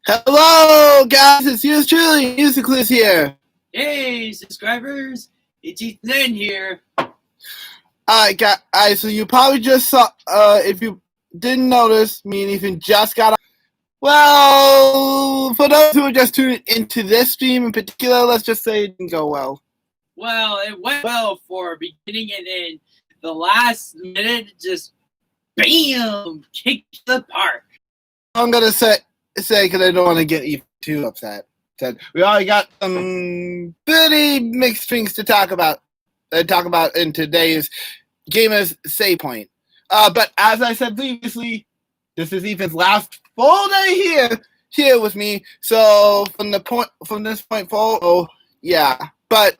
Hello, guys. It's yours truly, MusicClues here. Hey, subscribers. It's Ethan here. Guys. So you probably just saw. If you didn't notice, me and Ethan just got. Well, for those who are just tuning into this stream in particular, let's just say it didn't go well. Well, it went well for beginning, and then the last minute, just bam, kicked the park. I'm gonna say because I don't want to get Ethan too upset. We already got some pretty mixed things to talk about. In today's Gamers Say Point. But as I said previously, this is Ethan's last full day here with me. So from this point forward, yeah. But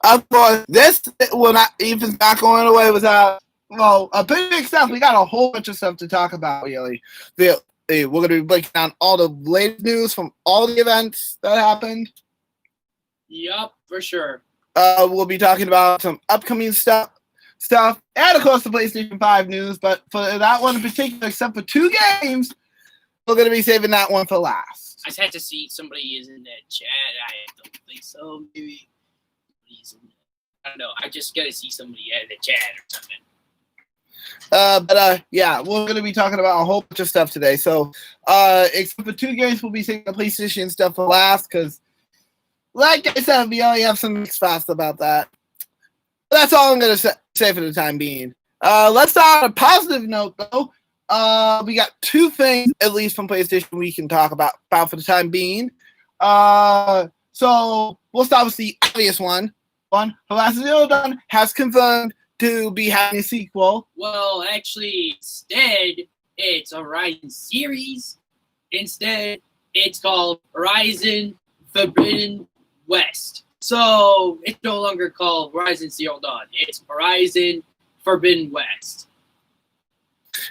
of course, Ethan's not going away without a pretty big stuff. We got a whole bunch of stuff to talk about. Really, we're going to be breaking down all the latest news from all the events that happened. Yup, for sure. We'll be talking about some upcoming stuff, and of course the PlayStation 5 news. But for that one in particular, except for two games, we're going to be saving that one for last. I just had to see somebody is in the chat. I don't think so. Maybe I don't know. I just got to see somebody in the chat or something. Yeah, we're going to be talking about a whole bunch of stuff today. So, except for two games, we'll be saving the PlayStation stuff for last because, like I said, we only have some mixed thoughts about that. That's all I'm going to say for the time being. Let's start on a positive note, though. We got two things, at least from PlayStation, we can talk about for the time being. So we'll start with the obvious one. Horizon Zero Dawn has confirmed to be having a sequel. Well, actually, instead, it's a Horizon series. Instead, it's called Horizon Forbidden West. So it's no longer called Horizon Zero Dawn. It's Horizon Forbidden West.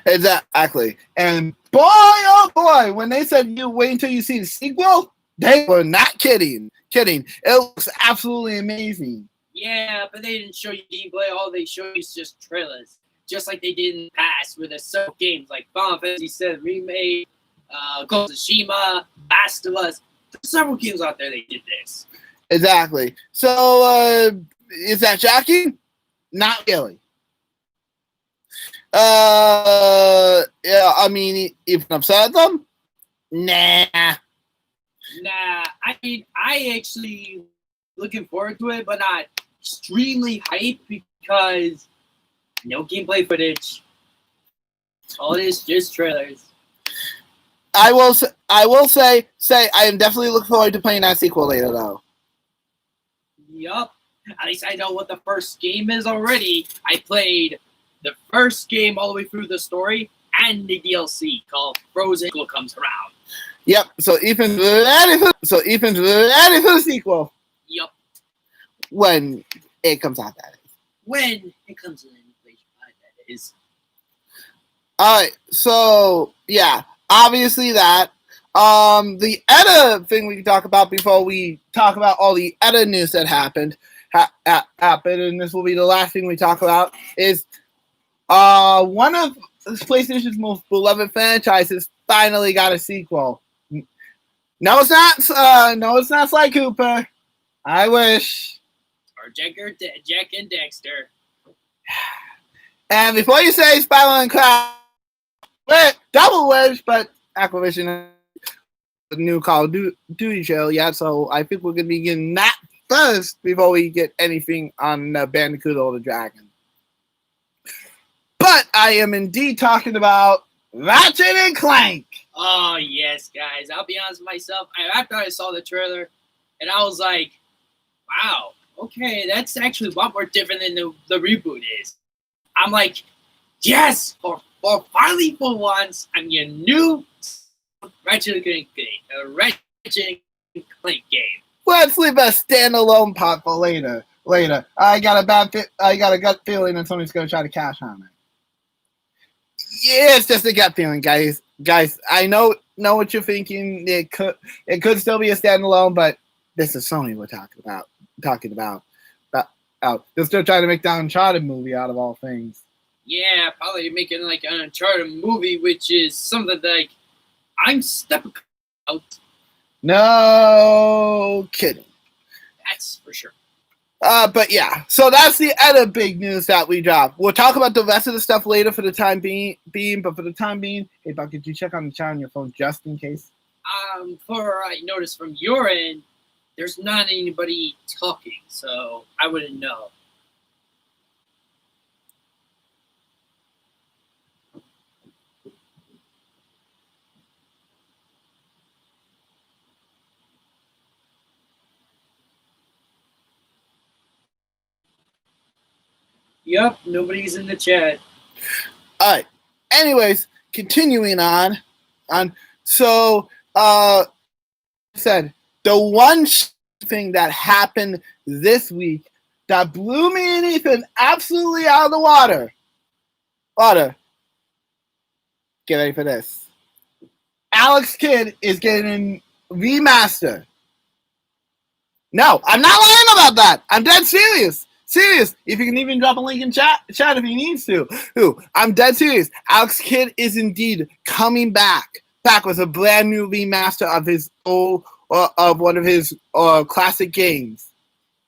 Exactly. And boy, oh boy, when they said you wait until you see the sequel, they were not kidding. It looks absolutely amazing. Yeah, but they didn't show you gameplay. All they show you is just trailers. Just like they did in the past with the several games like Final Fantasy VII Remake, Ghost of Tsushima, Last of Us. There's several games out there that did this. Exactly. So, is that shocking? Not really. Yeah, I mean, even upset at them? Nah. I mean, I actually looking forward to it, but not extremely hyped because no gameplay footage. All it is just trailers. I will say I am definitely looking forward to playing that sequel later, though. Yup. At least I know what the first game is already. I played the first game all the way through the story and the DLC called Frozen comes around. Yep. So Ethan's ready for the sequel. Yup. When it comes out, that is. When it comes in PlayStation 5, that is. Alright, so yeah, obviously that. The ETA thing we can talk about before we talk about all the ETA news that happened, and this will be the last thing we talk about, is one of PlayStation's most beloved franchises finally got a sequel. No, it's not Sly Cooper. I wish. Or Jack and Dexter. And before you say Spiral and Cloud, double wish, but Activision the new Call of Duty show yet, so I think we're going to be getting that first before we get anything on Bandicoot or the Dragon. But I am indeed talking about Ratchet and Clank. Oh, yes, guys. I'll be honest with myself. After I saw the trailer, and I was like, wow, okay, that's actually a lot more different than the reboot is. I'm like, yes, for finally for once, I'm your new Ratchet and Clank game. A Ratchet and Clank game. Let's leave a standalone part for later. I got a gut feeling that somebody's going to try to cash on it. Yeah, it's just a gut feeling, guys. I know what you're thinking. It could still be a standalone, but this is Sony we're talking about. They're still trying to make the Uncharted movie out of all things. Yeah, probably making like an Uncharted movie, which is something like I'm skeptical out. No kidding. That's for sure. But yeah, so that's the other big news that we dropped. We'll talk about the rest of the stuff later for the time being. But for the time being, hey, Buck, did you check on the chat on your phone just in case? For I noticed from your end, there's not anybody talking, so I wouldn't know. Yep, nobody's in the chat. All right. Anyways, continuing on. So, said the one thing that happened this week that blew me and Ethan absolutely out of the water. Get ready for this. Alex Kidd is getting remastered. No, I'm not lying about that. I'm dead serious. Serious. If you can even drop a link in chat if he needs to. I'm dead serious. Alex Kidd is indeed coming back with a brand new remaster of his old of one of his classic games.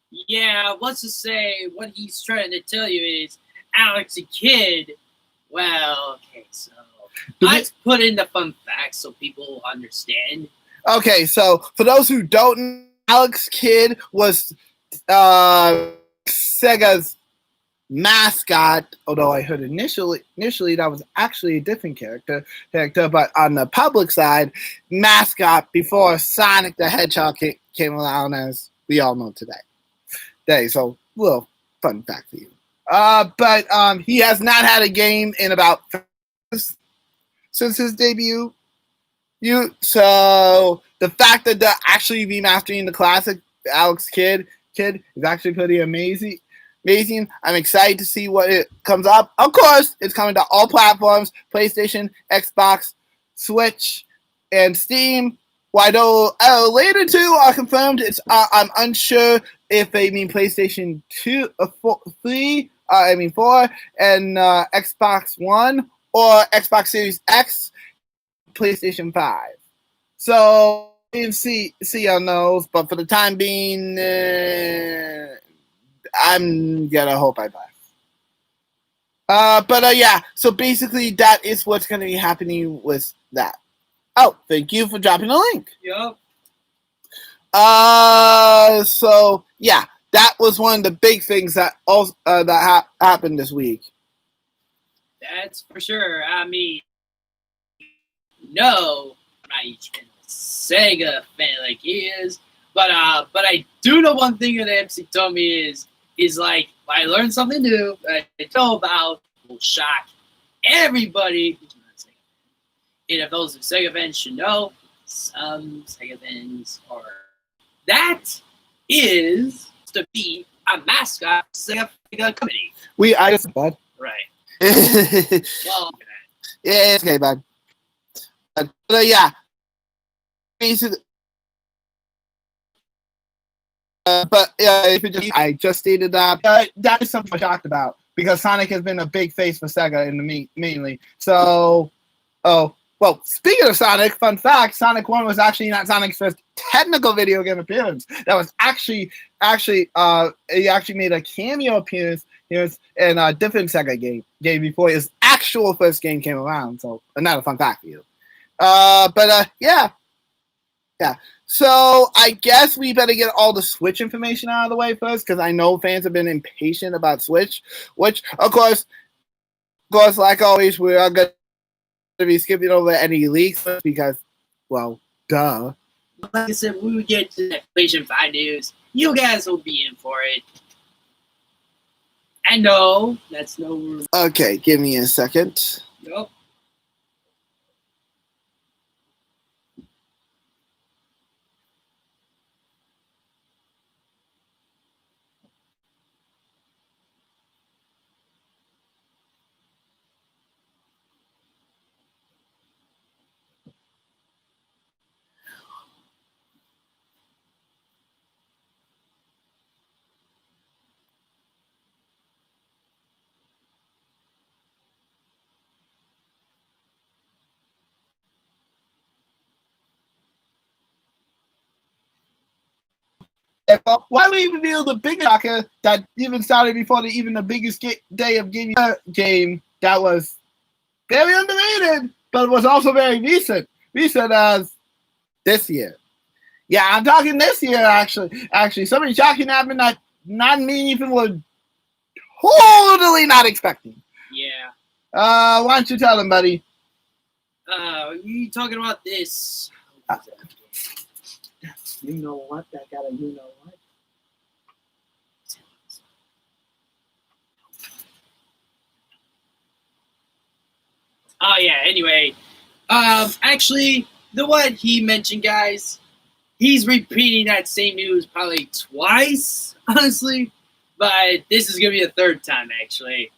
Yeah, let's just say what he's trying to tell you is Alex Kidd. Well, okay, so let's put in the fun facts so people understand. Okay, so for those who don't know, Alex Kidd was Sega's mascot, although I heard initially that was actually a different character, but on the public side, mascot before Sonic the Hedgehog came around, as we all know today. So, little fun fact for you. But he has not had a game in about since his debut. So the fact that they're actually remastering the classic Alex Kidd is actually pretty amazing. I'm excited to see what it comes up. Of course, it's coming to all platforms: PlayStation, Xbox, Switch, and Steam. Why though later two are confirmed. I'm unsure if they mean PlayStation 2, 4, and Xbox One or Xbox Series X, PlayStation 5. So we can see on those, but for the time being, I'm gonna hope I buy. But yeah, so basically that is what's gonna be happening with that. Oh, thank you for dropping the link. Yep. So yeah, that was one of the big things that also happened this week. That's for sure. I mean, no, I'm not a Sega fan like he is, but I do know one thing that MC told me is like I learned something new that I know about will shock everybody who's not a Sega fan. And if those Sega fans should know, some Sega fans are. That is to be a mascot Sega company. I guess, bud. Right. Well, yeah, it's okay, bud. But yeah, basically. But I just stated that that is something I'm shocked about because Sonic has been a big face for Sega mainly. So, well, speaking of Sonic, fun fact: Sonic 1 was actually not Sonic's first technical video game appearance. That was actually he actually made a cameo appearance in a different Sega game before his actual first game came around. So, another fun fact for you. Yeah. So I guess we better get all the Switch information out of the way first, because I know fans have been impatient about Switch. Which, of course, like always, we are going to be skipping over any leaks because, well, duh. Like I said, when we get to that PlayStation 5 news, you guys will be in for it. I know that's no. Okay, give me a second. Nope. well, why we reveal the biggest shocker that even started before even the biggest day of gaming game that was very underrated, but was also very recent. Recent as this year. Yeah, I'm talking this year, actually. Actually, something shocking happened that not me even were totally not expecting. Yeah. Why don't you tell them, buddy? You talking about this? You know what? That got a you know what? Oh yeah. Anyway, actually, the one he mentioned, guys, he's repeating that same news probably twice, honestly. But this is gonna be the third time, actually.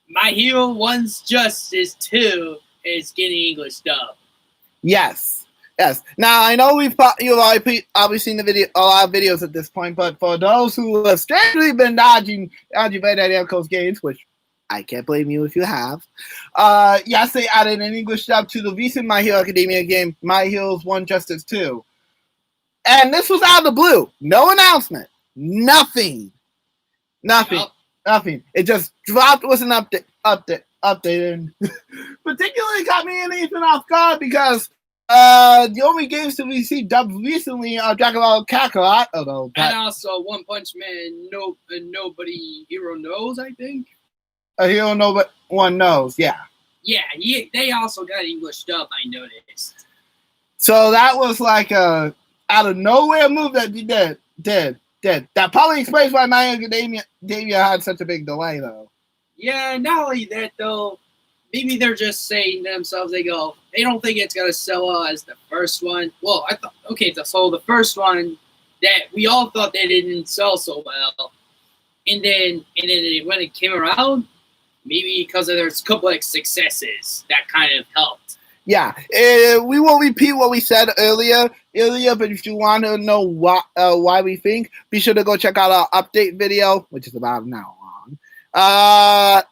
My Hero 1's Justice 2 is getting English dub. Yes. Now I know you've probably seen the video, a lot of videos at this point, but for those who have strangely been dodging by that Namco's games, which I can't blame you if you have. Yes, they added an English dub to the recent My Hero Academia game, My Heroes 1 Justice 2. And this was out of the blue. No announcement. Nothing. It just dropped with an update. And particularly got me and Ethan off guard because the only games that we see dubbed recently are Dragon Ball Kakarot. And also One Punch Man, Nobody Hero Knows, I think. A Hero No One Knows, yeah. Yeah, they also got English dub, I noticed. So that was like a out of nowhere move that he did. That probably explains why My Academia had such a big delay, though. Yeah, not only that, though, maybe they're just saying to themselves, they don't think it's going to sell well as the first one. Well, I thought, so the first one that we all thought they didn't sell so well. And then when it came around, maybe because of their couple of successes, that kind of helped. Yeah, we won't repeat what we said earlier, but if you want to know why we think, be sure to go check out our update video, which is about an hour long.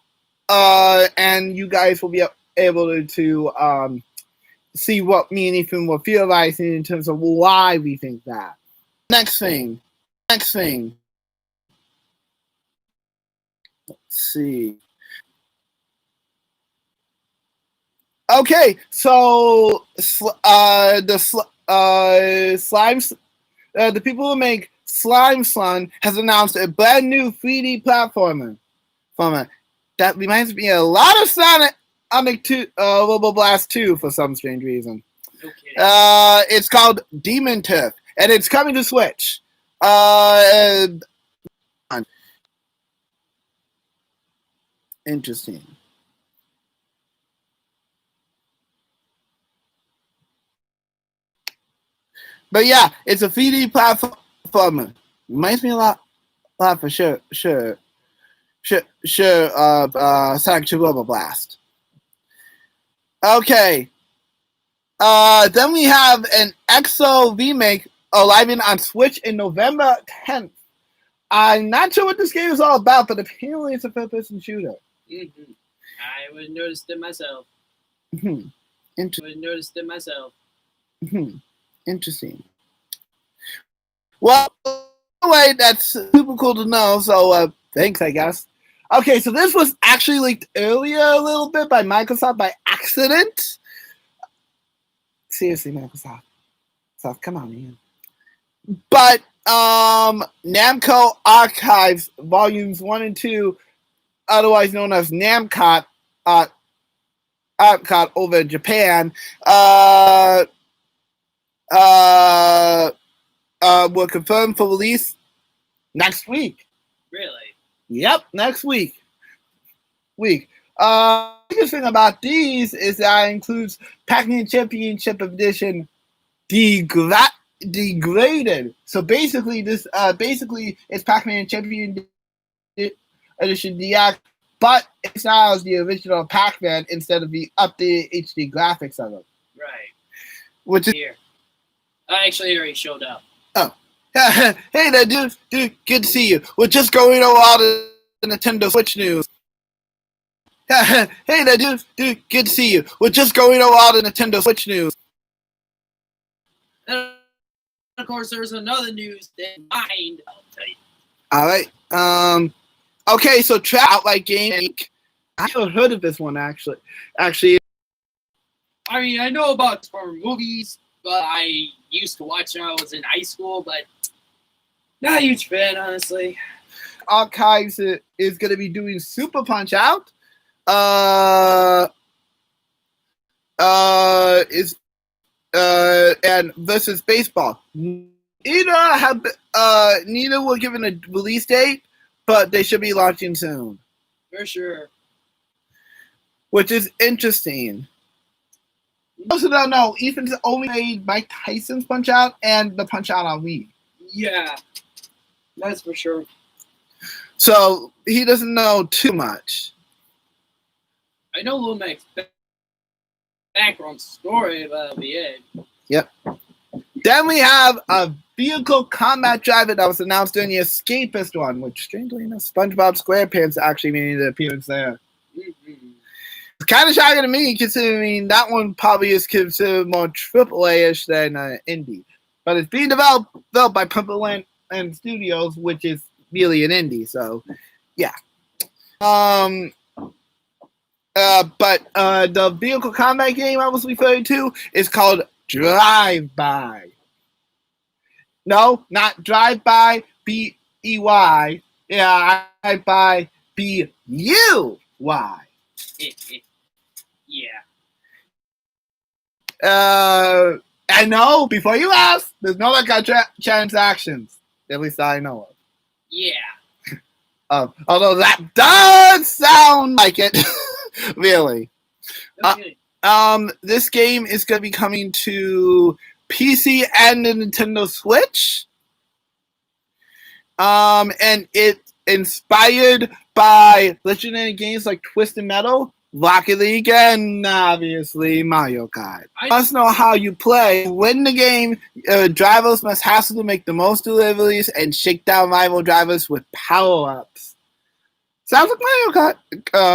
And you guys will be able to see what me and Ethan were theorizing in terms of why we think that. Next thing. Let's see. Okay, so the people who make Slime Sun has announced a brand new 3D platformer. That reminds me a lot of Sonic 2, Robo Blast 2 for some strange reason. Okay. It's called Demon Turf, and it's coming to Switch. Interesting. But yeah, it's a 3D platformer. Reminds me a lot for sure. Sonic 2 Robo Blast. Okay. Then we have an EXO remake arriving on Switch in November 10th. I'm not sure what this game is all about, but apparently it's a third-person shooter. Mm-hmm. I would have noticed it myself. Interesting. Well, anyway, that's super cool to know, so thanks, I guess. Okay, so this was actually leaked earlier a little bit by Microsoft by accident. Seriously, Microsoft. So, come on, man. But Namco Archives Volumes 1 and 2, otherwise known as Namcot, over in Japan, were confirmed for release next week. Really? Yep, next week. The biggest thing about these is that it includes Pac-Man Championship Edition degraded. So basically, it's Pac-Man Champion Edition DX, but it's now as the original Pac-Man instead of the updated HD graphics of it. Right. Which is here. I actually already showed up. Oh. Hey there, dude, good to see you. We're just going over all the Nintendo Switch news. Hey there, dude, good to see you. We're just going over all the Nintendo Switch news. Of course, there's another news that mind. I'll tell you. All right. Okay, so Outright Game. I haven't heard of this one actually. I mean, I know about horror movies, but I used to watch when I was in high school, but not a huge fan, honestly. Archives is going to be doing Super Punch Out. And versus baseball. Neither were given a release date, but they should be launching soon. For sure. Which is interesting. Also don't know, Ethan's only made Mike Tyson's Punch Out and the Punch Out on Wii. Yeah, that's for sure. So he doesn't know too much. I know Lil Mac's background story, but that'll be it. Yep. Then we have a vehicle combat driver that was announced during the Escapist one, which strangely enough, SpongeBob SquarePants actually made an appearance there. Mm-hmm. It's kind of shocking to me, considering that one probably is considered more AAA-ish than indie. But it's being developed by Purple Land Studios, which is really an indie. So, yeah. But the vehicle combat game I was referring to is called Drive-By. No, not Drive-By, B-E-Y. Yeah, Drive-By, B-U-Y. Yeah. I know, before you ask, there's no transactions. At least I know of. Yeah. Although that does sound like it. Really. Okay. This game is going to be coming to PC and the Nintendo Switch. And it's inspired by legendary games like Twisted Metal, Rocket League, and obviously Mario Kart. I must know how you play. Win the game, drivers must hassle to make the most deliveries and shake down rival drivers with power-ups. Sounds like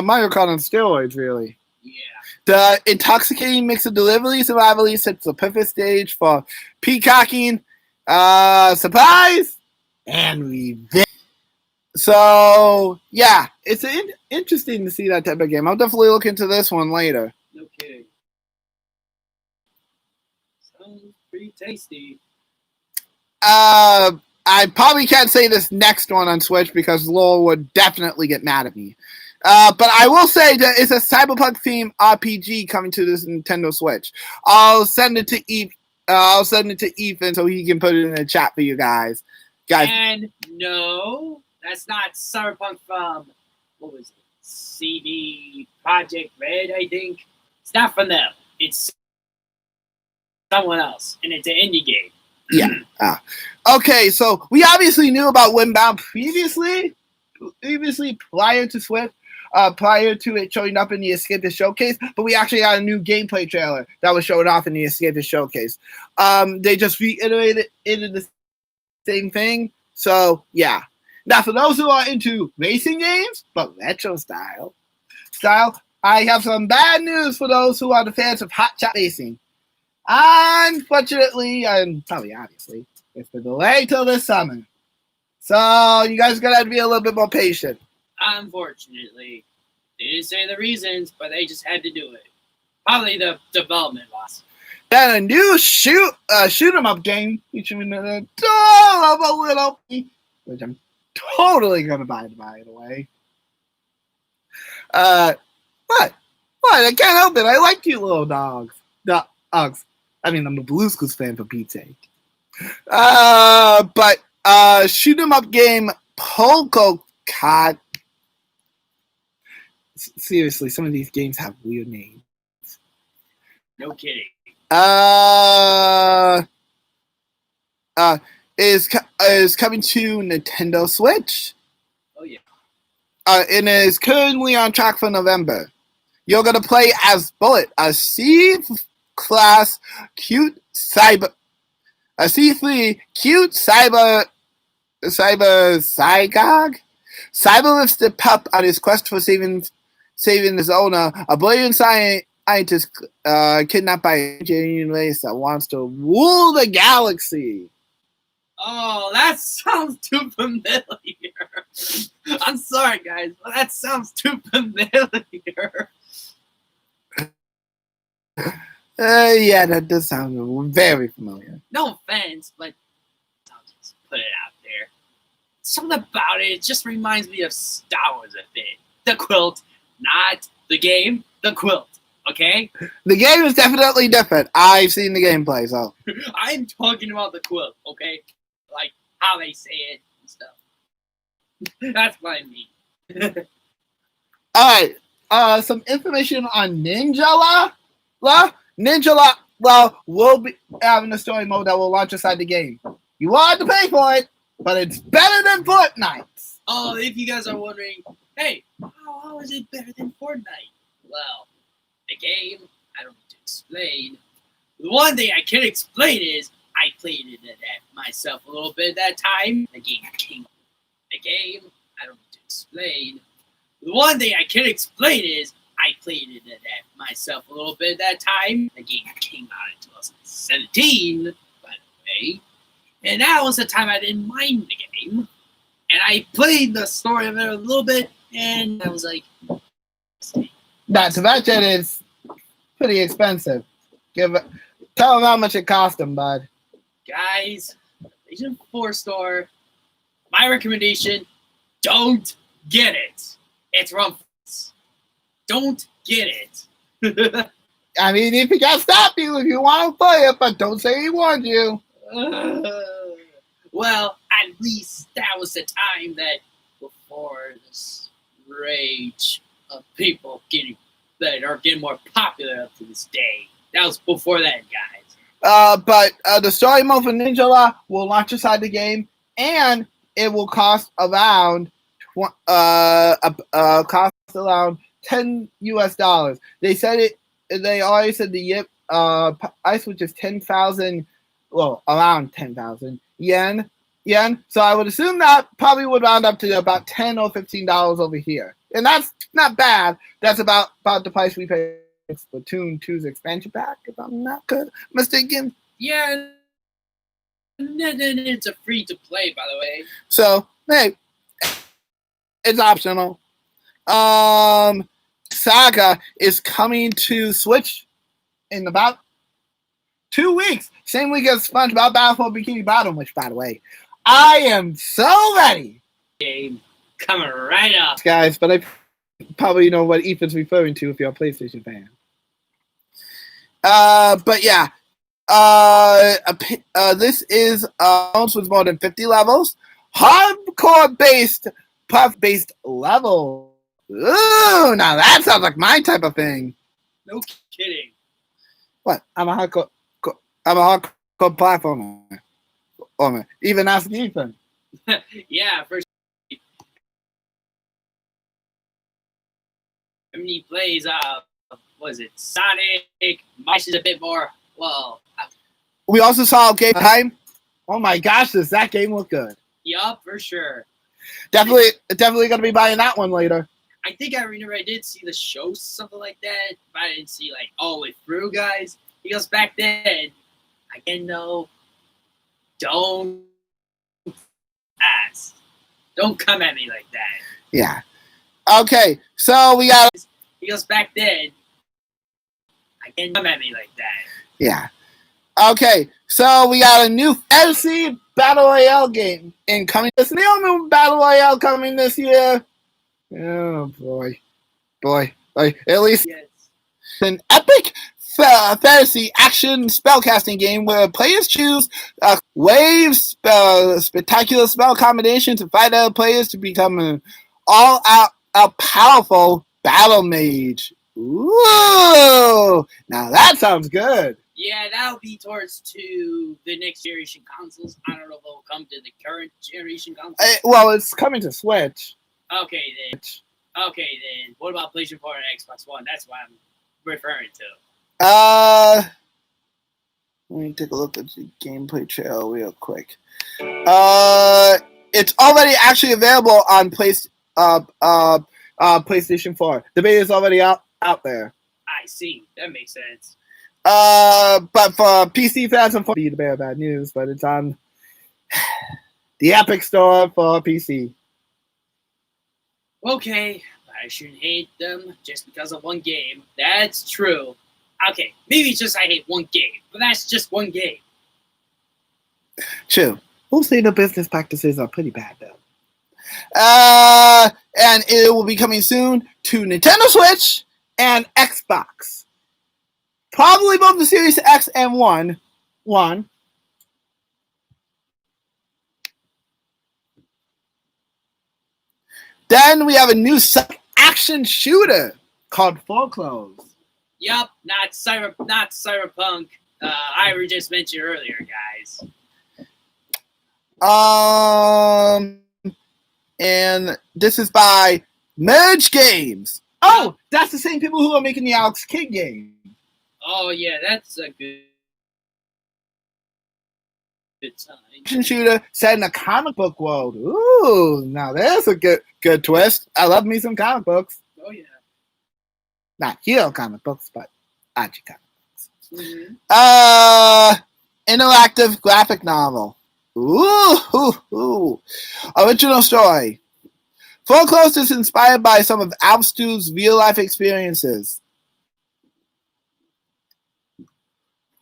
Mario Kart on steroids, really. Yeah. The intoxicating mix of deliveries and rivalries sets the perfect stage for peacocking, surprise, and revenge. So, yeah, it's interesting to see that type of game. I'll definitely look into this one later. No kidding. Sounds pretty tasty. I probably can't say this next one on Switch because Lowell would definitely get mad at me. But I will say that it's a cyberpunk-themed RPG coming to this Nintendo Switch. I'll send it to Ethan so he can put it in the chat for you guys. And no, that's not Cyberpunk from, what was it? CD Projekt Red, I think. It's not from them. It's someone else, and it's an indie game. Yeah. Okay, so we obviously knew about Windbound previously prior to Swift, prior to it showing up in the Escapist Showcase, but we actually got a new gameplay trailer that was showing off in the Escapist Showcase. They just reiterated the same thing, so yeah. Now, for those who are into racing games, but retro style, I have some bad news for those who are the fans of Hot Shot Racing. Unfortunately, and probably obviously, it's the delay till this summer. So you guys are going to have to be a little bit more patient. Unfortunately. They didn't say the reasons, but they just had to do it. Probably the development loss. Then a new shoot 'em up game featuring the adorable little pig, which I'm totally going to buy, by the way. What? I can't help it. I like cute little dogs. Dogs. I mean, I'm a Blue's Clues fan for Pete's sake. But shoot 'em up game Polka Cot. Seriously, some of these games have weird names. No kidding. Is coming to Nintendo Switch. Oh yeah. And is currently on track for November. You're gonna play as Bullet, a C-class cute cyber, a C3 cute cyber psychog. Cyber lifts the pup on his quest for saving his owner, a brilliant scientist kidnapped by an alien race that wants to rule the galaxy. Oh, that sounds too familiar. I'm sorry, guys, but that sounds too familiar. Yeah, that does sound very familiar. No offense, but I'll just put it out there. Something about it just reminds me of Star Wars a bit. The quilt, not the game, the quilt, okay? The game is definitely different. I've seen the gameplay, so. I'm talking about the quilt, okay? Like how they say it and stuff. That's what I mean. Alright, some information on Ninja La. Ninja La will be having a story mode that will launch inside the game. You will have to pay for it, but it's better than Fortnite. Oh, if you guys are wondering, hey, how is it better than Fortnite? Well, the game, I don't need to explain. The one thing I can explain is I played it myself a little bit at that time. The game came. The game, I don't need to explain. The one thing I can explain is I played it myself a little bit at that time. The game came out in 2017, by the way. And that was the time I didn't mind the game. And I played the story of it a little bit, and I was like, Not to mention, it's pretty expensive. Tell them how much it cost them, bud. guys, PlayStation 4 store, my recommendation, don't get it. It's wrong. Don't get it. I mean, if he can't stop you if you want to play it, but don't say he warned you. Well, at least that was the time that before this rage of people that are getting more popular up to this day. That was before that, guys. But the story mode for Ninja La will launch inside the game, and it will cost around $10 US. They said it. They already said the price, which is 10,000. Well, around 10,000 yen. So I would assume that probably would round up to about $10 or $15 over here, and that's not bad. That's about the price we paid for Splatoon 2's expansion pack, if I'm not mistaken. Yeah, and then it's a free to play, by the way. So hey, it's optional. Saga is coming to Switch in about 2 weeks. Same week as SpongeBob Battle for Bikini Bottom, which, by the way, I am so ready. Game coming right up. Guys, but I probably know what Ethan's referring to if you're a PlayStation fan. But yeah. This is with more than 50 levels. Hardcore-based, puff-based level. Ooh, now that sounds like my type of thing. No kidding. What? I'm a hardcore platformer. Even ask Ethan. Yeah, first. I mean, he plays, was it Sonic? Mice is a bit more, well. We also saw game time. Oh my gosh, does that game look good? Yup, for sure. Definitely going to be buying that one later. I think I remember I did see the show, something like that, but I didn't see, like, all the way through, guys. Because back then, I didn't know, don't ask. Don't come at me like that. Yeah. Okay, so we got... Because back then, I didn't come at me like that. Yeah. Okay, so we got a new fantasy Battle Royale game incoming. This new Battle Royale coming this year. Oh, boy. Like, at least Yes. an epic fantasy action spellcasting game where players choose waves, spectacular spell combinations to fight other players to become an all-out powerful battle mage. Ooh! Now that sounds good. Yeah, that'll be towards to the next generation consoles. I don't know if it'll come to the current generation consoles. Well, it's coming to Switch. Okay, then. What about PlayStation 4 and Xbox One? That's what I'm referring to. Let me take a look at the gameplay trail real quick. It's already actually available on PlayStation 4. The beta is already out there. I see. That makes sense. But for PC fans, unfortunately, the bad news, but it's on The Epic Store for PC. Okay, I shouldn't hate them just because of one game. That's true. Okay, maybe it's just I hate one game, but that's just one game. True. We'll say the business practices are pretty bad, though. And it will be coming soon to Nintendo Switch and Xbox. Probably both the Series X and One. Then we have a new action shooter called Foreclose. Yup, not Cyberpunk. I just mentioned earlier, guys. And this is by Merge Games. Oh, that's the same people who are making the Alex Kidd game. Oh yeah, that's a good time. Action shooter set in a comic book world. Ooh, now there's a good twist. I love me some comic books. Oh yeah. Not hero comic books, but Archie comic books. Mm-hmm. Interactive graphic novel. Ooh. Original story. Foreclose is inspired by some of Alf Stew's real-life experiences.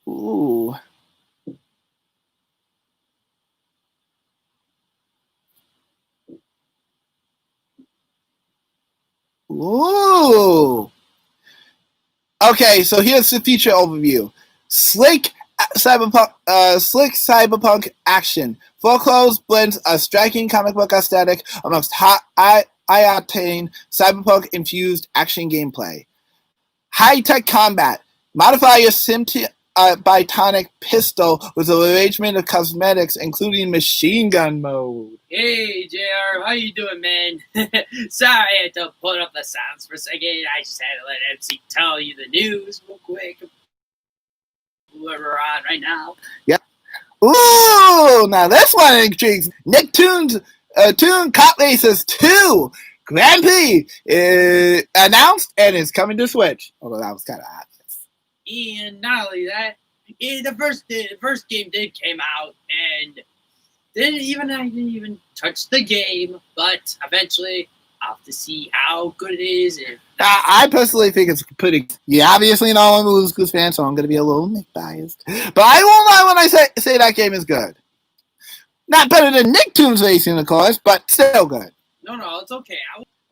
Ooh. Okay, so here's the feature overview. Slick cyberpunk action. Foreclose blends a striking comic book aesthetic amongst high-octane cyberpunk-infused action gameplay. High-tech combat. Modify your bionic pistol with an arrangement of cosmetics, including machine gun mode. Hey, JR, how you doing, man? Sorry I had to put up the sounds for a second. I just had to let MC tell you the news real quick. Whoever we're on right now. Yep. Ooh, now this one intrigues. Nicktoons Toon Cop Races 2 Grand Prix is announced and is coming to Switch. Although that was kind of obvious. And not only that, the first game did came out, and I didn't even touch the game, but eventually I'll have to see how good it is. I personally think it's pretty. Yeah, obviously not I'm a MusicClues fan, so I'm going to be a little biased. But I won't lie when I say that game is good. Not better than Nicktoons Racing, of course, but still good. No, it's okay.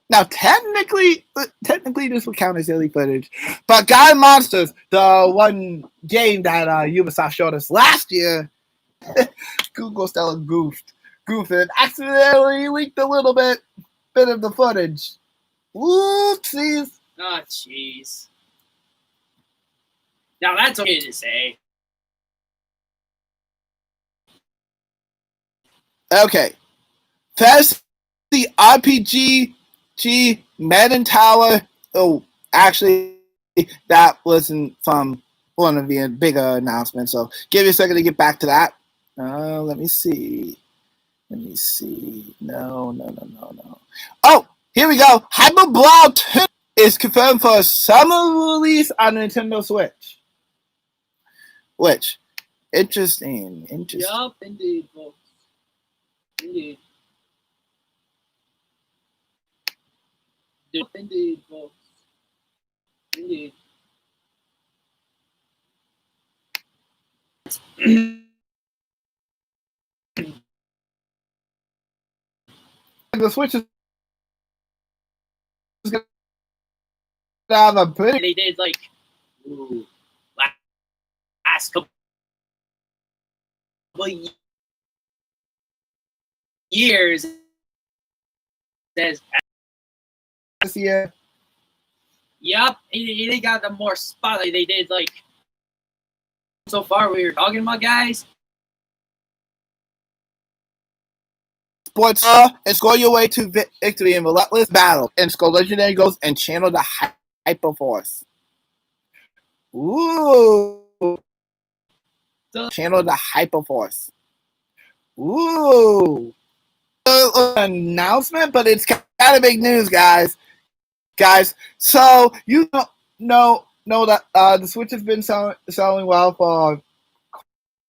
Now, technically, this would count as silly footage. But God Monsters, the one game that Ubisoft showed us last year, Google Stella goofed and accidentally leaked a little bit of the footage. Whoopsies. Oh, jeez. Now, that's okay to say. Okay. First, the RPG Madden Tower. Oh, actually, that wasn't from one of the bigger announcements. So give me a second to get back to that. Let me see. No. Oh, here we go. Hyper Brawl 2 is confirmed for a summer release on Nintendo Switch. Which, interesting. Yup, indeed, folks. Indeed. Indeed, folks. Indeed. The Switch is going to have a pretty. They did like last couple years as This year. Yup, they got the more spotlight. They did like so far. We were talking about, guys. Sports and score your way to victory in relentless battle and score legendary goals and channel the Hyper Force. Ooh. Channel the Hyper Force. Ooh. Announcement, but it's kind of big news, guys. So you know that the Switch has been selling well for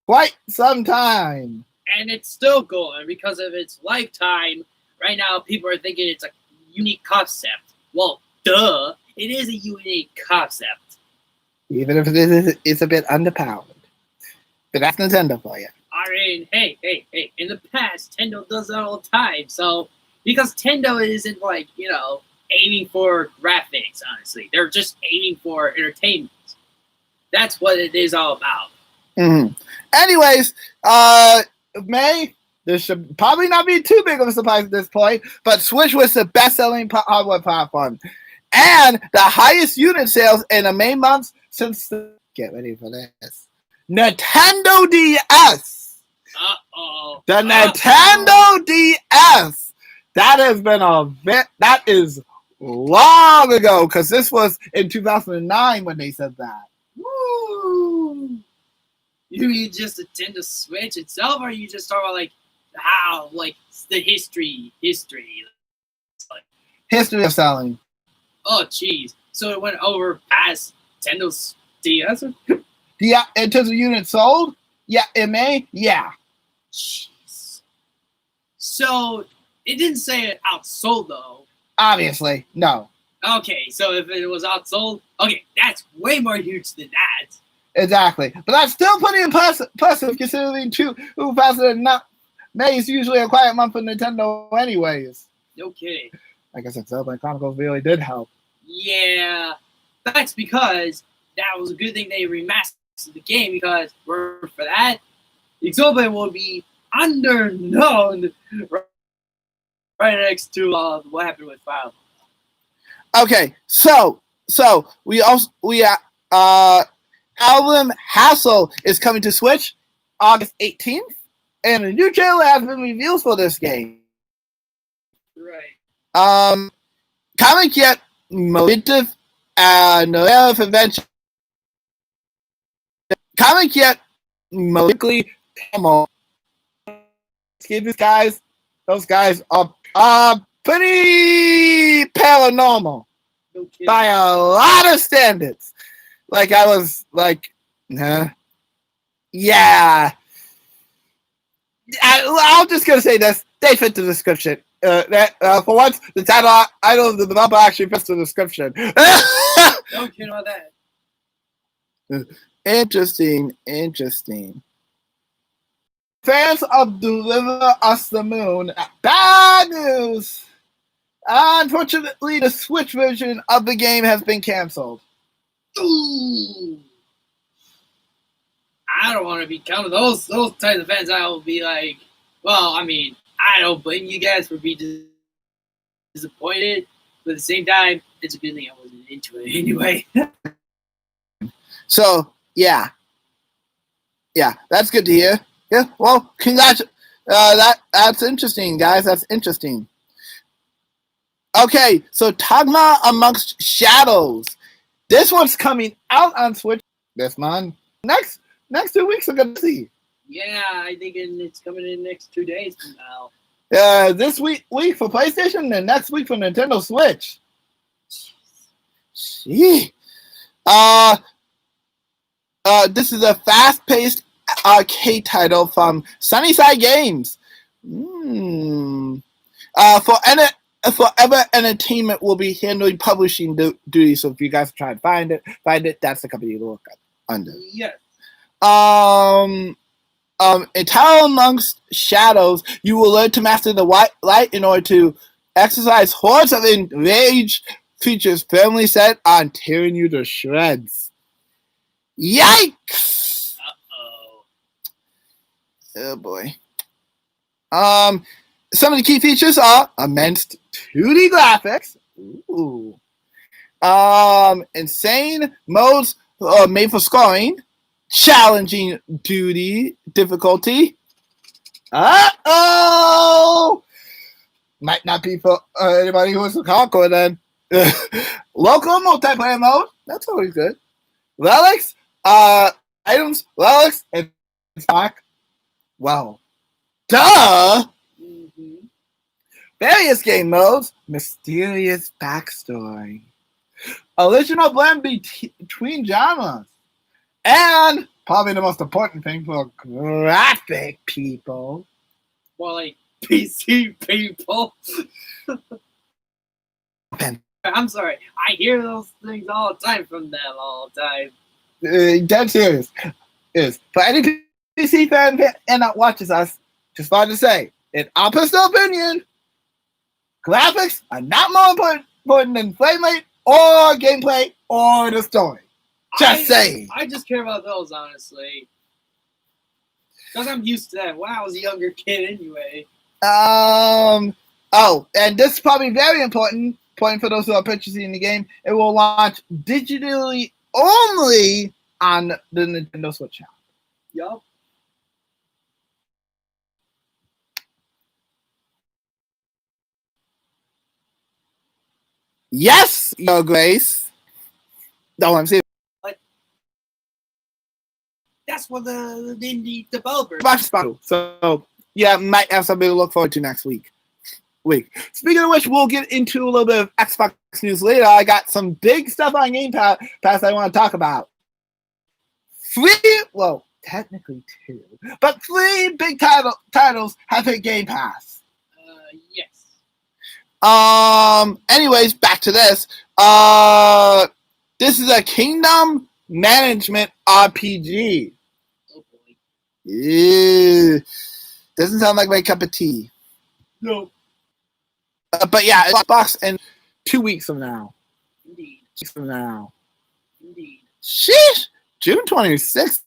quite some time. and it's still going because of its lifetime. Right now, people are thinking it's a unique concept. Well, duh, it is a unique concept. Even if it's a bit underpowered. But that's Nintendo for you. I mean, hey. In the past, Nintendo does that all the time. So, because Nintendo isn't like, aiming for graphics, honestly. They're just aiming for entertainment. That's what it is all about. Mm-hmm. Anyways, May, this should probably not be too big of a surprise at this point, but Switch was the best-selling hardware platform. And the highest unit sales in the May months since get ready for this. Nintendo DS. The Nintendo DS. That has been that is long ago, because this was in 2009 when they said that. Woo! You mean just the Nintendo Switch itself, or you just talk about how the history of selling? Oh, jeez. So it went over past Nintendo's DS? Yeah, in terms of units sold? Yeah, it may? Yeah. Jeez. So it didn't say it outsold, though. Obviously, no. Okay, so if it was outsold, okay, that's way more huge than that. Exactly. But that's still pretty impressive considering 2009 May is usually a quiet month for Nintendo anyways. No kidding. Like I said, Xenoblade Chronicles really did help. Yeah, that's because that was a good thing they remastered the game, because for that, Xenoblade will be underknown right next to what happened with Final. Okay, so Album Hassle is coming to Switch August 18th, and a new trailer has been revealed for this game. Right. Comic yet motive Noelle Convention. Comic yet modically these guys, those guys are pretty paranormal by a lot of standards. Like I was like, yeah. I'm just gonna say this: they fit the description. For once, the title of the developer actually fits the description. No kidding about that. Interesting. Fans of Deliver Us the Moon. Bad news! Unfortunately, the Switch version of the game has been canceled. Ooh. I don't want to be counted those types of fans. I will be like, well, I mean, I don't blame you guys for being disappointed, but at the same time, it's a good thing I wasn't into it anyway. So, yeah, that's good to hear. Yeah, well, congrats. That's interesting, guys. That's interesting. Okay, so Tagma Amongst Shadows. This one's coming out on Switch this month. Next 2 weeks, we're gonna see. Yeah, I think it's coming in next 2 days from now. This week for PlayStation, and next week for Nintendo Switch. Gee. This is a fast-paced arcade title from Sunnyside Games. Forever Entertainment will be handling publishing duties. So if you guys try to find it, that's the company to look at under. Yes. In Tower Amongst Shadows, you will learn to master the white light in order to exercise hordes of enraged creatures firmly set on tearing you to shreds. Yikes! Oh boy. Some of the key features are immense 2D graphics. Ooh. Insane modes made for scoring. Challenging duty difficulty. Might not be for anybody who wants to conquer then. Local multiplayer mode. That's always good. Relics. Items. Relics. And stock. Wow. Duh. Mm-hmm. Various game modes. Mysterious backstory. Original blend between genres. And probably the most important thing for graphic people. More like PC people. I'm sorry. I hear those things all the time from them all the time. Dead serious. Is for any PC fan and that watches us, just wanted to say, in our personal opinion, graphics are not more important than frame rate or gameplay or the story. Just saying. I just care about those, honestly. Because I'm used to that when I was a younger kid anyway. Oh, and this is probably very important for those who are purchasing the game. It will launch digitally only on the Nintendo Switch app. Yup. Yes, Your Grace. No, I'm saying. That's what the indie developers. So yeah, might have something to look forward to next week. Speaking of which, we'll get into a little bit of Xbox news later. I got some big stuff on Game Pass I want to talk about. Well, technically 2, but 3 big titles have hit Game Pass. Yes. Anyways, back to this. This is a kingdom management RPG. Oh boy. Yeah. Doesn't sound like my cup of tea. No. But yeah, Xbox in 2 weeks from now. Indeed. Indeed. Sheesh! June 26th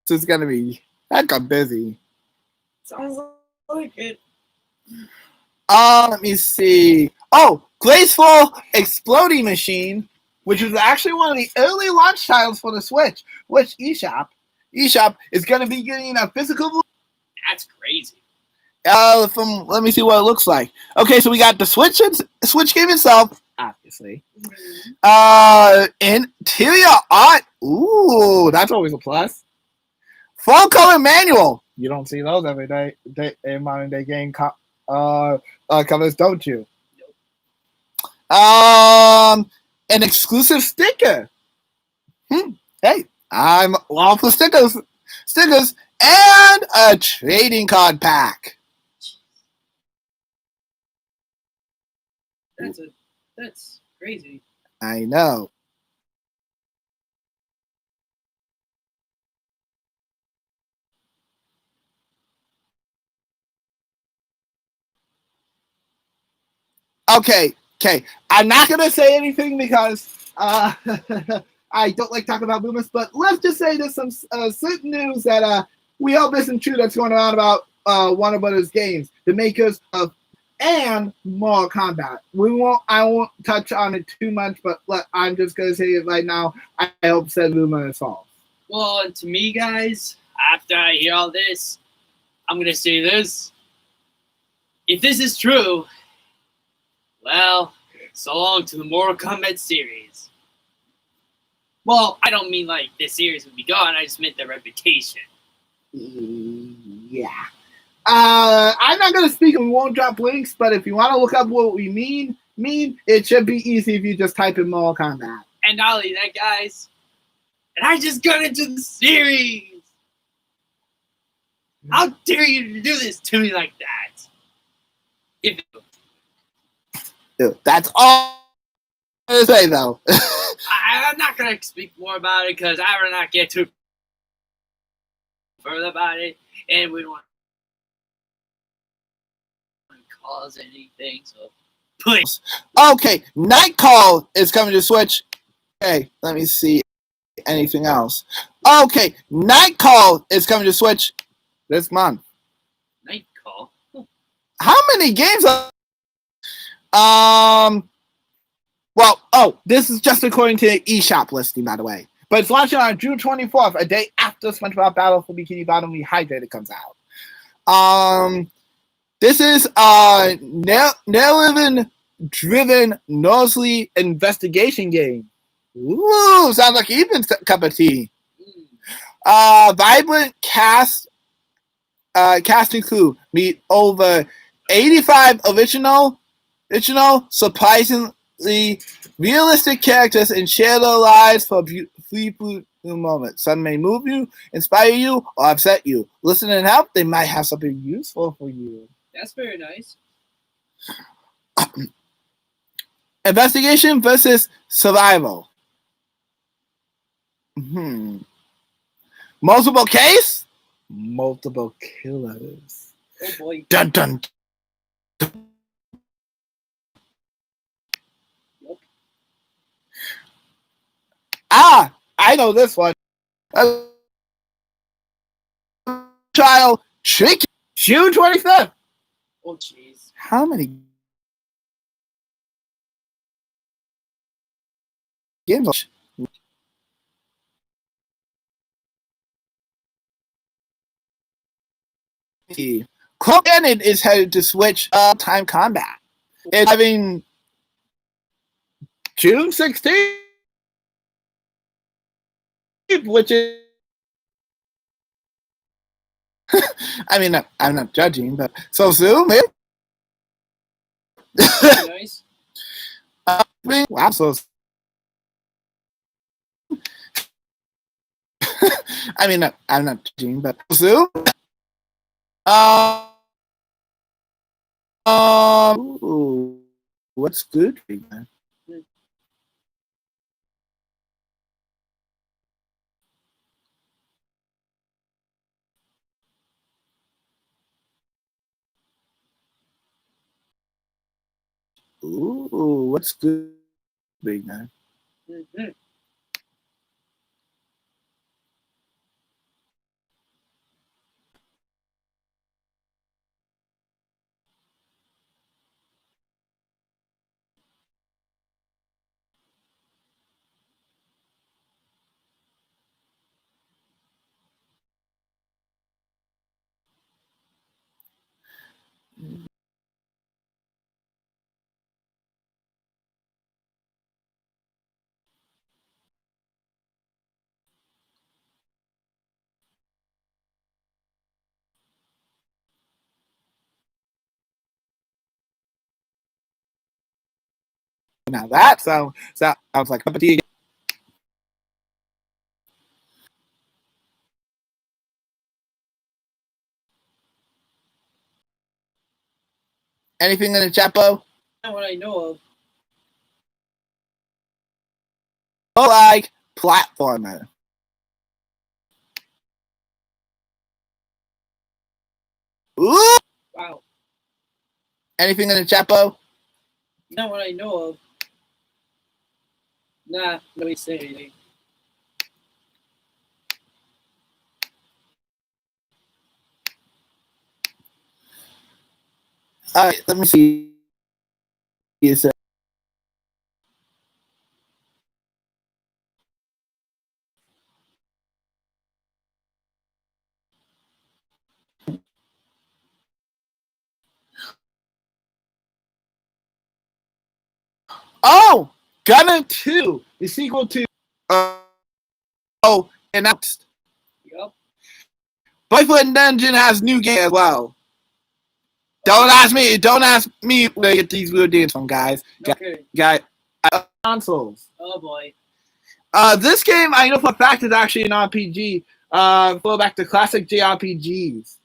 is gonna be hecka busy. Sounds like it. Let me see. Oh, Graceful Exploding Machine, which was actually one of the early launch titles for the Switch, which eShop is gonna be getting a physical. That's crazy. Let me see what it looks like. Okay, so we got the Switch game itself, obviously. Interior art. Ooh, that's always a plus. Full color manual. You don't see those every day in modern day game covers, don't you? Nope. An exclusive sticker. Hey, I'm all for stickers, and a trading card pack. That's crazy. I know. Okay. I'm not gonna say anything because I don't like talking about movements, but let's just say there's some certain news that we hope isn't true that's going on about Warner Brothers games, the makers of and Mortal Kombat. I won't touch on it too much, but I'm just gonna say it right now. I hope said rumor is false. Well, and to me, guys, after I hear all this, I'm gonna say this. If this is true, well, so long to the Mortal Kombat series. Well, I don't mean like this series would be gone. I just meant their reputation. Yeah. I'm not going to speak and we won't drop links, but if you want to look up what we mean, it should be easy if you just type in Mortal Kombat. And not only that, guys, and I just got into the series. How dare you do this to me like that? That's all I'm going to say, though. I'm not going to speak more about it because I will not get too further about it, and we don't want cause anything, so please. Okay, Night Call is coming to Switch. Okay, let me see anything else. Okay, Night Call is coming to Switch this month. Night Call? How many games are... this is just according to the eShop listing, by the way. But it's launching on June 24th, a day after SpongeBob Battle for Bikini Bottom Rehydrated comes out. This is a narrative-driven Nosley investigation game. Ooh, sounds like Ethan's cup of tea. Vibrant casting crew meet over 85 original, surprisingly realistic characters and share their lives for moment. Some may move you, inspire you, or upset you. Listen and help, they might have something useful for you. That's very nice. Investigation versus survival. Multiple case? Multiple killers. Oh boy. Dun dun. Yep. Ah, I know this one. Child trick. June 25th. Oh jeez. How many games? Club Cannon is headed to switch time combat. It's having June 16th, which is I mean, I'm not judging, but so soon, man. Nice. Wow, so I mean, I'm not judging, but so soon. Ooh, what's good for you, man? Ooh, what's good, big man? Mm-hmm. Now that sounds like a tea. Anything in the chapo? Not what I know of. Like platformer. Ooh. Wow. Anything in the chapo? Not what I know of. Nah, nobody say anything. All right, let me see. Is oh, Gunner 2, the sequel to announced. Yep. Boyfriend Dungeon has new game as well. Don't ask me where to get these weird games from, guys. Okay. Consoles. Oh boy. This game I know for a fact is actually an RPG. Go back to classic JRPGs.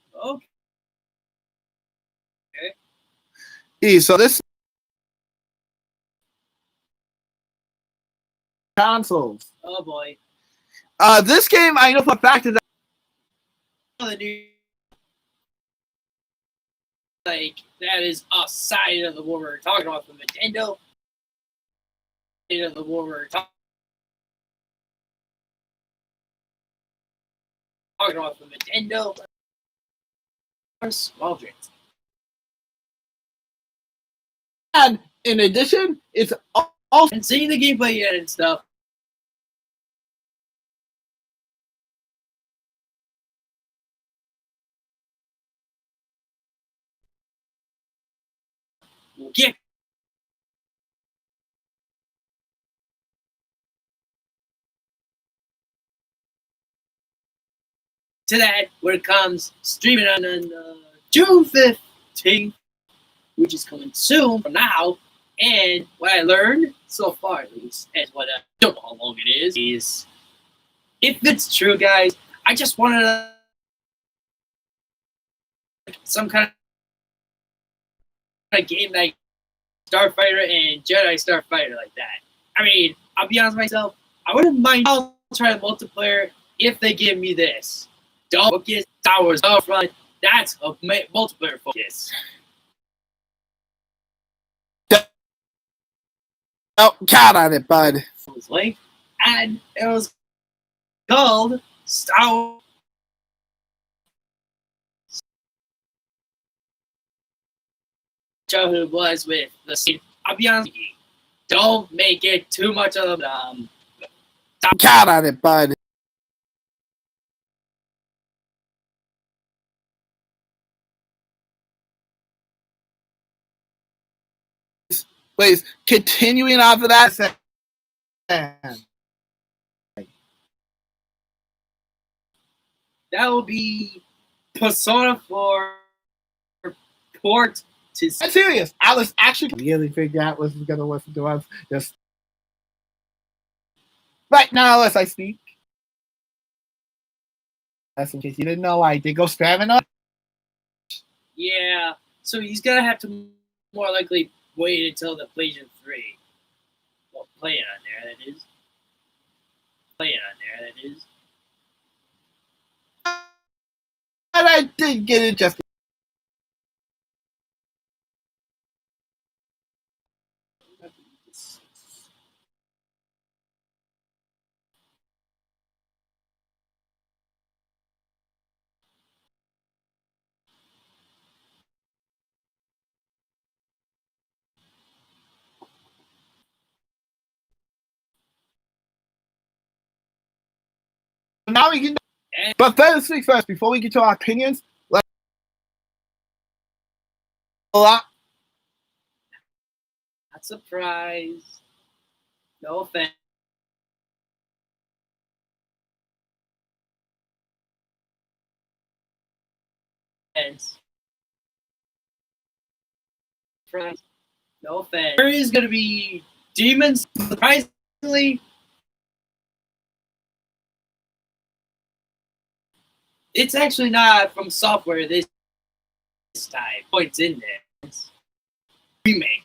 Okay. So this consoles. Oh boy. This game I know for a fact is The new, like, that is outside of the what we're talking about from Nintendo. Of the what we're talking about from Nintendo. Small drinks. and in addition, it's also And seeing the gameplay yet and stuff. We'll get to that when it comes streaming on June 15th, which is coming soon from now. And what I learned so far, at least, as what I don't know how long it is if it's true, guys, I just wanted some kind of game like Starfighter and Jedi Starfighter like that. I mean, I'll be honest with myself, I wouldn't mind trying multiplayer if they give me this. Don't focus, Star Wars Battlefront, that's a multiplayer focus. Oh, count on it, bud. It was like, and it was called Star Wars. Childhood was with the scene. I'll be honest with you, don't make it too much of count on it, bud. Please, continuing off of that. That will be Persona 4 port to. I'm serious. I was actually really figuring out what was going to listen to us. Just right now, as I speak. That's in case you didn't know, I did go spamming on. Yeah, so he's gonna have to more likely wait until the PlayStation 3. Well, play it on there, that is. Play it on there, that is. And I did get it just. Now we can. But first things first, before we get to our opinions, let's. Not surprised. No offense. No offense. There is gonna be demons. Surprisingly, it's actually not from software this time. Points in there. It's remake.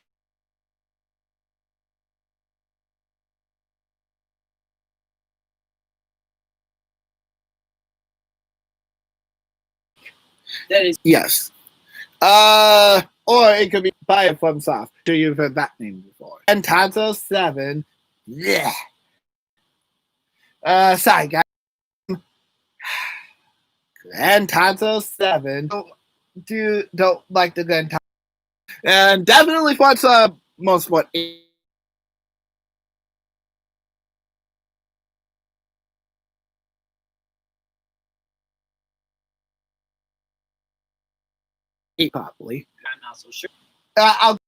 That is yes. Or it could be buy it from soft. Do you've heard that name before? And Tanzo 7. Yeah. Sorry guys. Grand Tanzo 7. Don't like the Grand Tanzo. And definitely what's most what properly. I'm not so sure. I'll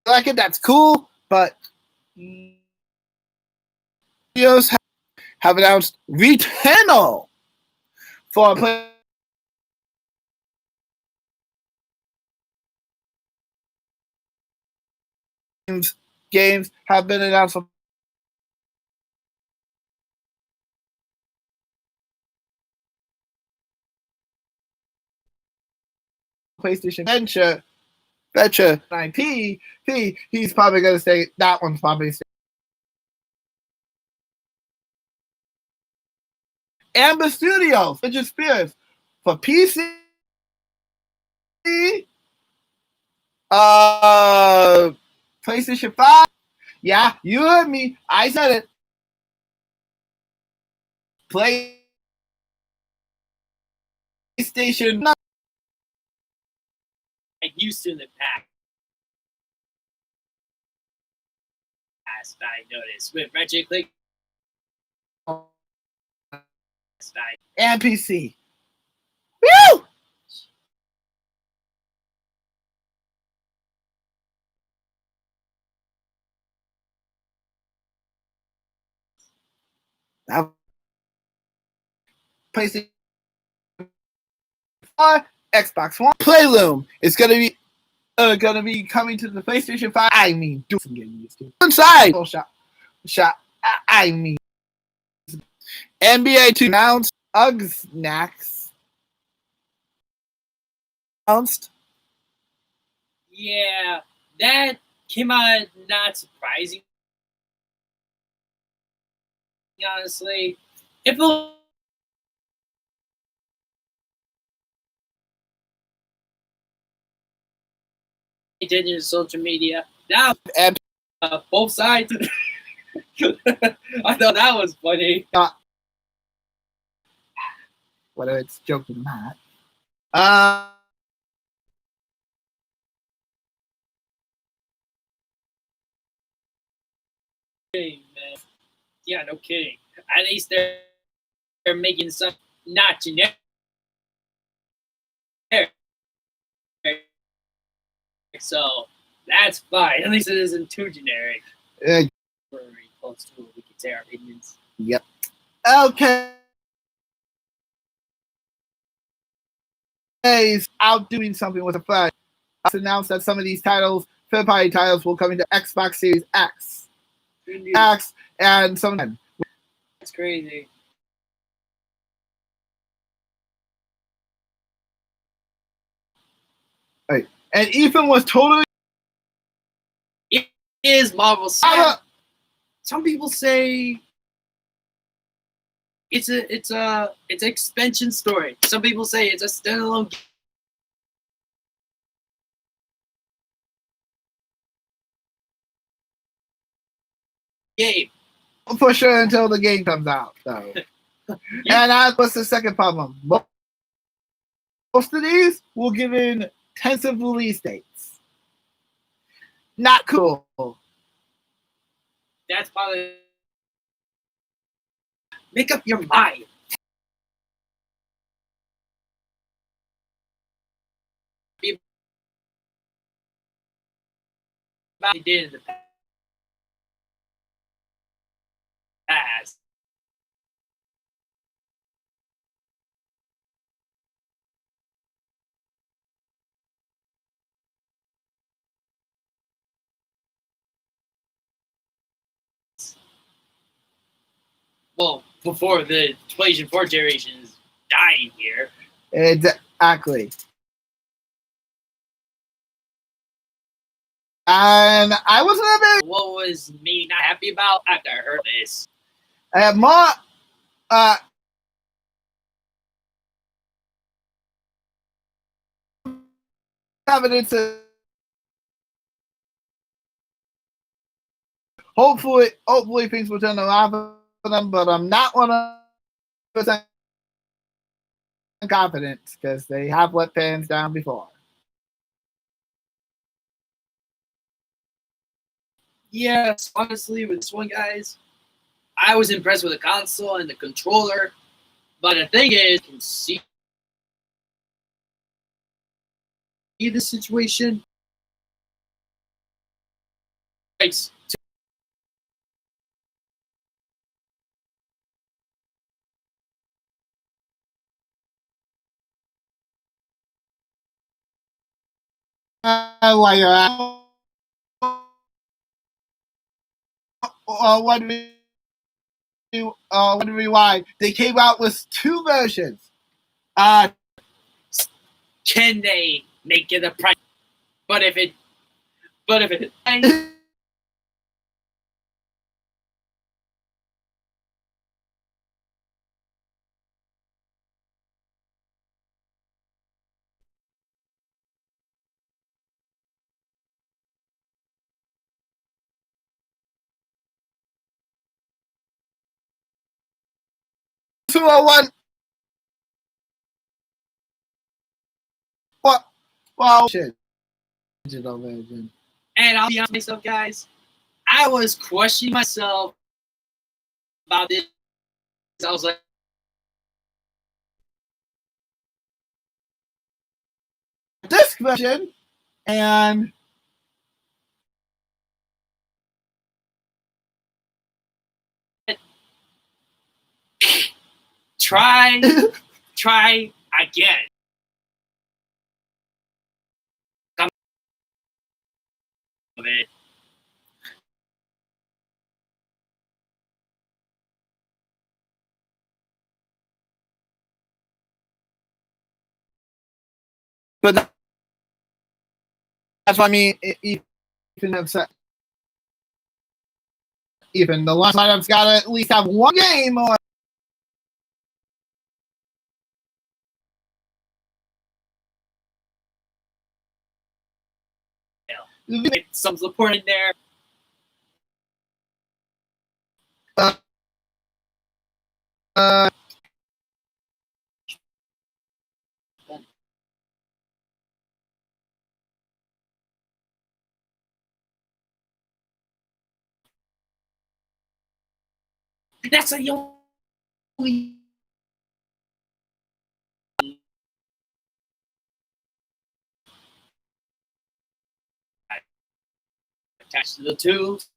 like it. That's cool, but studios have announced Returnal for games have been announced for PlayStation Venture 9P. He's probably going to say that one's probably. Amber Studios, which is Spears for PC, PlayStation 5. Yeah, you heard me. I said it. PlayStation. I used to in the past, I noticed with Ratchet Click and PC. Woo! Now, PlayStation 4, Xbox One, Playroom. It's going to be gonna be coming to the PlayStation 5. I mean, do some getting used to. Inside. I mean, NBA 2 announced. Uggs Snacks announced. Yeah, that came out not surprising. Honestly, if it did in social media, now both sides. I thought that was funny. Whether it's joking or not. Man. Yeah, no kidding. At least they're making some not generic. So that's fine. At least it isn't too generic. We're very close to it. We can say our opinions. Yep. Okay. Out doing something with a flash. It's announced that some of these titles, third-party titles, will come into Xbox Series X. And some. That's crazy. Right. And Ethan was totally. It is Marvel. Some people say it's an expansion story. Some people say it's a standalone game. For sure until the game comes out. So. And that was the second problem. Most of these will give in tentative release dates. Not cool. That's probably make up your mind. They did in the past. Well, before the PlayStation 4 generation is dying here. Exactly. And I wasn't a bit. What was me not happy about after I heard this? I have more evidence. Hopefully things will turn around for them, but I'm not 100% confident because they have let fans down before. Yes, honestly, with this one, guys, I was impressed with the console and the controller. But the thing is, you can see the situation. While you're at, wondering why they came out with two versions. Can they make it a price? But if it one. Well, digital version. And I'll be honest with myself, guys, I was questioning myself about this. I was like, this version and try again. it. But that's what I mean. Even the launch lineup's got to at least have one game or. Some support in there. That's the only attached to the tubes.